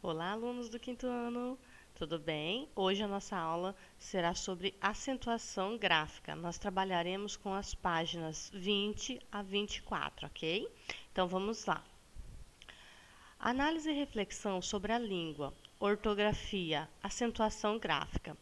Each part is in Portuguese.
Olá, alunos do quinto ano, tudo bem? Hoje a nossa aula será sobre acentuação gráfica. Nós trabalharemos com as páginas 20 a 24, ok? Então vamos lá. Análise e reflexão sobre a língua, ortografia, acentuação gráfica.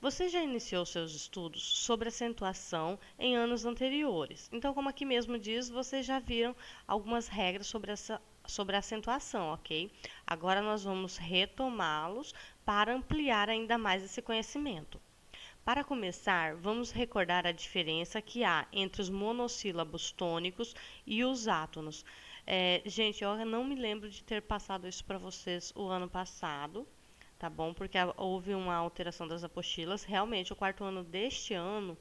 Você já iniciou seus estudos sobre acentuação em anos anteriores. Então, como aqui mesmo diz, vocês já viram algumas regras sobre a acentuação, ok? Agora nós vamos retomá-los para ampliar ainda mais esse conhecimento. Para começar, vamos recordar a diferença que há entre os monossílabos tônicos e os átonos. Gente, eu não me lembro de ter passado isso para vocês o ano passado, tá bom? Porque houve uma alteração das apostilas. Realmente, o quarto ano deste ano,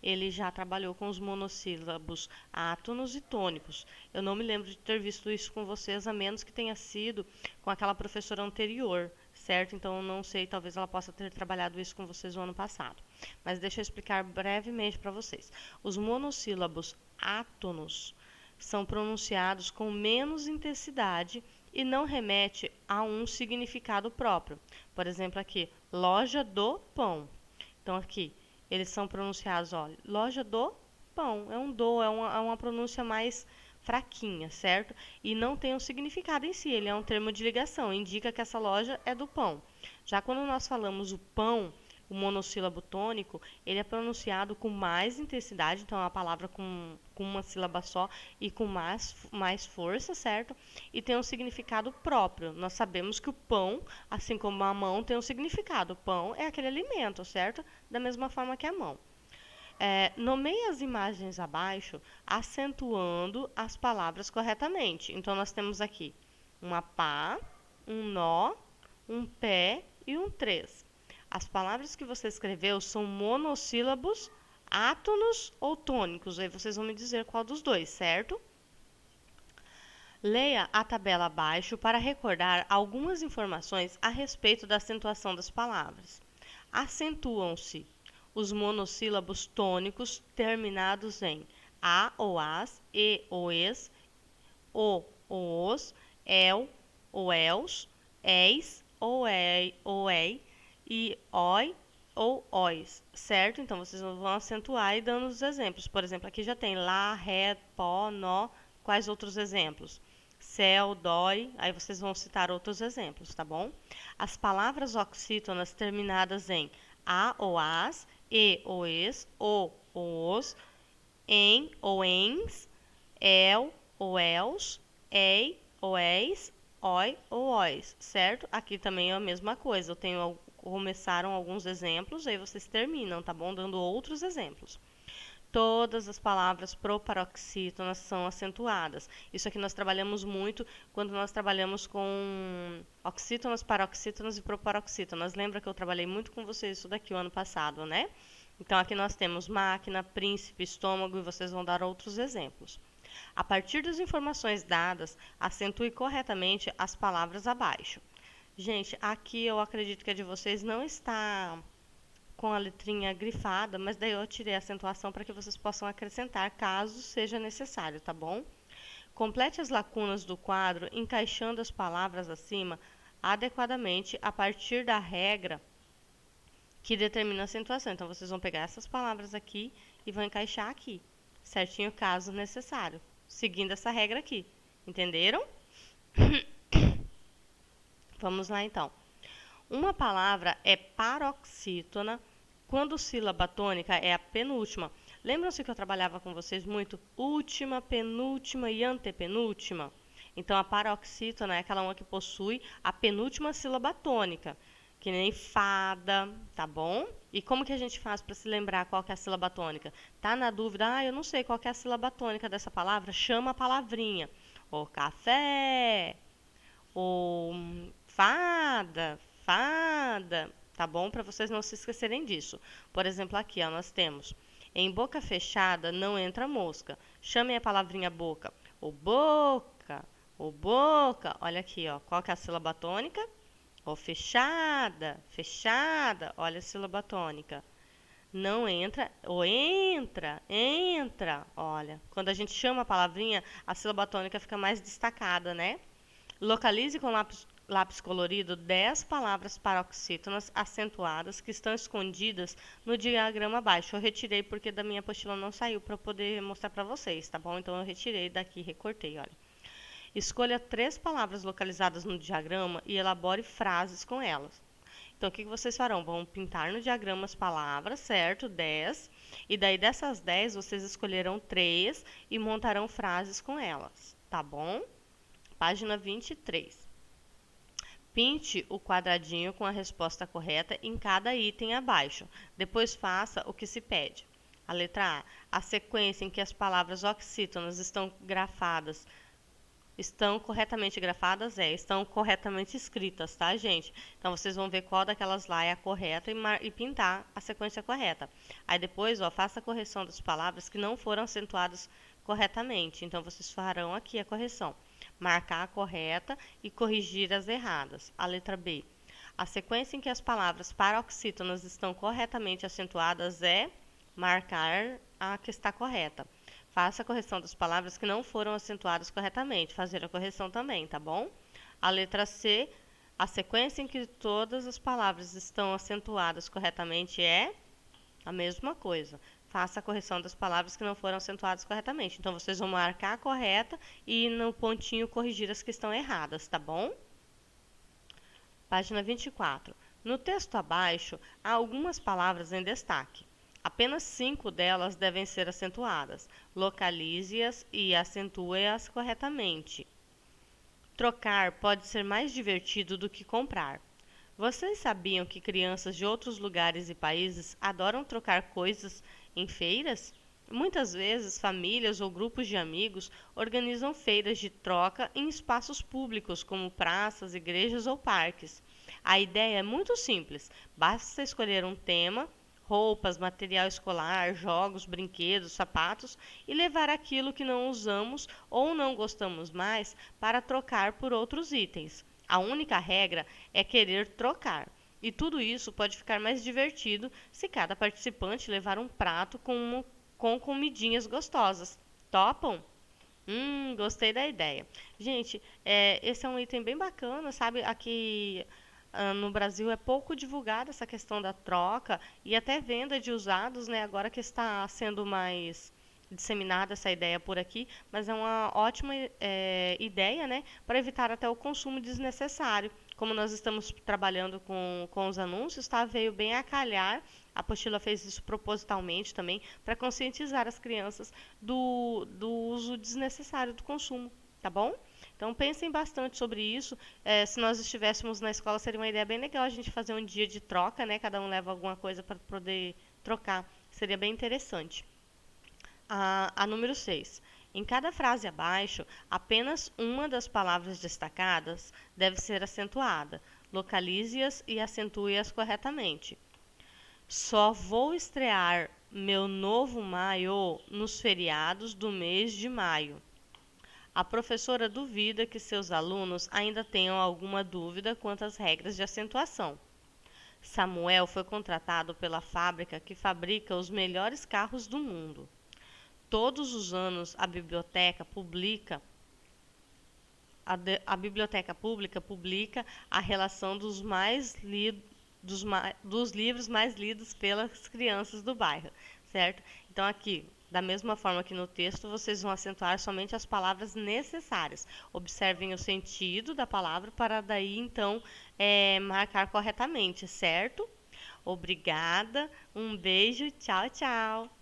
ele já trabalhou com os monossílabos átonos e tônicos. Eu não me lembro de ter visto isso com vocês, a menos que tenha sido com aquela professora anterior, certo? Então, eu não sei, talvez ela possa ter trabalhado isso com vocês no ano passado. Mas deixa eu explicar brevemente para vocês. Os monossílabos átonos são pronunciados com menos intensidade e não remete a um significado próprio. Por exemplo, aqui, loja do pão. Então, aqui, eles são pronunciados, olha, loja do pão. É um do, é uma pronúncia mais fraquinha, certo? E não tem um significado em si, ele é um termo de ligação, indica que essa loja é do pão. Já quando nós falamos o pão, o monossílabo tônico, ele é pronunciado com mais intensidade, então é uma palavra com uma sílaba só e com mais força, certo? E tem um significado próprio. Nós sabemos que o pão, assim como a mão, tem um significado. O pão é aquele alimento, certo? Da mesma forma que a mão. Nomeie as imagens abaixo, acentuando as palavras corretamente. Então, nós temos aqui uma pá, um nó, um pé e um três. As palavras que você escreveu são monossílabos, átonos ou tônicos. Aí vocês vão me dizer qual dos dois, certo? Leia a tabela abaixo para recordar algumas informações a respeito da acentuação das palavras. Acentuam-se os monossílabos tônicos terminados em a ou as, e ou es, o ou os, el ou els, eis ou ei e oi ou ois, certo? Então, vocês vão acentuar e dando os exemplos. Por exemplo, aqui já tem lá, ré, pó, nó. Quais outros exemplos? Céu, dói. Aí vocês vão citar outros exemplos, tá bom? As palavras oxítonas terminadas em a ou as, e ou es, o ou os, em ou ens, el ou els, ei ou eis, oi ou ois, certo? Aqui também é a mesma coisa. Começaram alguns exemplos, aí vocês terminam, tá bom? Dando outros exemplos. Todas as palavras proparoxítonas são acentuadas. Isso aqui nós trabalhamos muito quando nós trabalhamos com oxítonas, paroxítonas e proparoxítonas. Lembra que eu trabalhei muito com vocês isso daqui o ano passado, né? Então, aqui nós temos máquina, príncipe, estômago e vocês vão dar outros exemplos. A partir das informações dadas, acentue corretamente as palavras abaixo. Gente, aqui eu acredito que a de vocês não está com a letrinha grifada, mas daí eu tirei a acentuação para que vocês possam acrescentar caso seja necessário, tá bom? Complete as lacunas do quadro encaixando as palavras acima adequadamente a partir da regra que determina a acentuação. Então, vocês vão pegar essas palavras aqui e vão encaixar aqui, certinho caso necessário, seguindo essa regra aqui. Entenderam? Vamos lá, então. Uma palavra é paroxítona quando sílaba tônica é a penúltima. Lembram-se que eu trabalhava com vocês muito última, penúltima e antepenúltima? Então, a paroxítona é aquela uma que possui a penúltima sílaba tônica, que nem fada, tá bom? E como que a gente faz para se lembrar qual que é a sílaba tônica? Tá na dúvida? Eu não sei qual que é a sílaba tônica dessa palavra? Chama a palavrinha. O café, ou fada, fada, tá bom? Para vocês não se esquecerem disso. Por exemplo, aqui ó, nós temos em boca fechada não entra mosca. Chamem a palavrinha boca. O boca, o boca. Olha aqui, ó. Qual que é a sílaba tônica? O fechada, fechada. Olha a sílaba tônica. Não entra, ou entra, entra. Olha, quando a gente chama a palavrinha, a sílaba tônica fica mais destacada, né? Localize com lápis lápis colorido 10 palavras paroxítonas acentuadas que estão escondidas no diagrama abaixo. Eu retirei porque da minha apostila não saiu para poder mostrar para vocês, tá bom? Então eu retirei daqui, recortei, olha. Escolha 3 palavras localizadas no diagrama e elabore frases com elas. Então, o que vocês farão? Vão pintar no diagrama as palavras, certo? 10. E daí dessas 10, vocês escolherão 3 e montarão frases com elas, tá bom? Página 23. Pinte o quadradinho com a resposta correta em cada item abaixo. Depois faça o que se pede. A letra A. A sequência em que as palavras oxítonas estão corretamente grafadas, estão corretamente escritas, tá, gente? Então, vocês vão ver qual daquelas lá é a correta e pintar a sequência correta. Aí, depois, ó, faça a correção das palavras que não foram acentuadas corretamente. Então, vocês farão aqui a correção. Marcar a correta e corrigir as erradas. A letra B. A sequência em que as palavras paroxítonas estão corretamente acentuadas é marcar a que está correta. Faça a correção das palavras que não foram acentuadas corretamente. Fazer a correção também, tá bom? A letra C. A sequência em que todas as palavras estão acentuadas corretamente é a mesma coisa. Faça a correção das palavras que não foram acentuadas corretamente. Então, vocês vão marcar a correta e no pontinho corrigir as que estão erradas, tá bom? Página 24. No texto abaixo, há algumas palavras em destaque. Apenas 5 delas devem ser acentuadas. Localize-as e acentue-as corretamente. Trocar pode ser mais divertido do que comprar. Vocês sabiam que crianças de outros lugares e países adoram trocar coisas em feiras? Muitas vezes, famílias ou grupos de amigos organizam feiras de troca em espaços públicos, como praças, igrejas ou parques. A ideia é muito simples. Basta escolher um tema, roupas, material escolar, jogos, brinquedos, sapatos e levar aquilo que não usamos ou não gostamos mais para trocar por outros itens. A única regra é querer trocar. E tudo isso pode ficar mais divertido se cada participante levar um prato com comidinhas gostosas. Topam? Gostei da ideia. Gente, esse é um item bem bacana, sabe? Aqui no Brasil é pouco divulgada essa questão da troca e até venda de usados, né? Agora que está sendo mais disseminada essa ideia por aqui, mas é uma ótima ideia, né, para evitar até o consumo desnecessário. Como nós estamos trabalhando com os anúncios, tá? Veio bem a calhar. A apostila fez isso propositalmente também, para conscientizar as crianças do uso desnecessário do consumo, tá bom? Então, pensem bastante sobre isso. Se nós estivéssemos na escola, seria uma ideia bem legal a gente fazer um dia de troca, né? Cada um leva alguma coisa para poder trocar. Seria bem interessante. A número 6. Em cada frase abaixo, apenas uma das palavras destacadas deve ser acentuada. Localize-as e acentue-as corretamente. Só vou estrear meu novo maiô nos feriados do mês de maio. A professora duvida que seus alunos ainda tenham alguma dúvida quanto às regras de acentuação. Samuel foi contratado pela fábrica que fabrica os melhores carros do mundo. Todos os anos a biblioteca pública publica a relação dos livros mais lidos pelas crianças do bairro, certo? Então aqui, da mesma forma que no texto, vocês vão acentuar somente as palavras necessárias. Observem o sentido da palavra para daí então marcar corretamente, certo? Obrigada, um beijo, tchau, tchau!